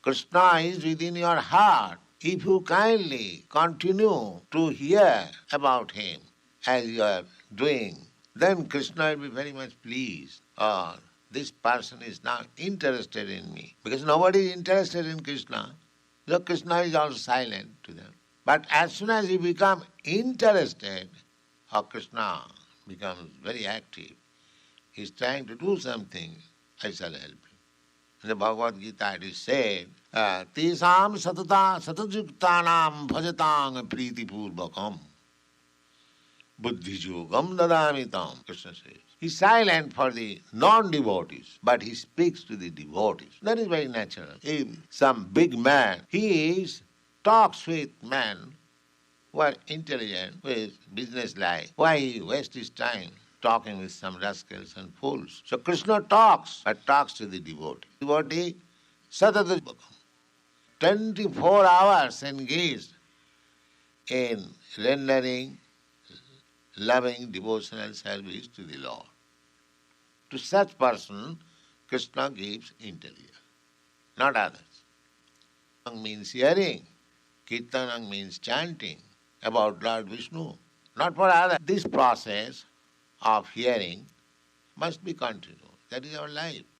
Krishna is within your heart. If you kindly continue to hear about him as you are doing, then Krishna will be very much pleased. Or this person is now interested in me. Because nobody is interested in Krishna. So Krishna is also silent to them. But as soon as you become interested, Krishna becomes very active. He is trying to do something, I shall help him. In the Bhagavad Gītā it is said, Tesam satata satajuktanam bhajatang priti purvakam buddhijogam dadamitam, Krishna says. He is silent for the non-devotees, but he speaks to the devotees. That is very natural. If some big man, talks with men who are intelligent, who is business-like, why he wastes his time talking with some rascals and fools? So Krishna talks, but talks to the devotee. Devotee, satajuktam. 24 hours engaged in rendering loving devotional service to the Lord. To such person, Krishna gives intelligence, not others. Means hearing. Kirtanam means chanting about Lord Vishnu, not for others. This process of hearing must be continued. That is our life.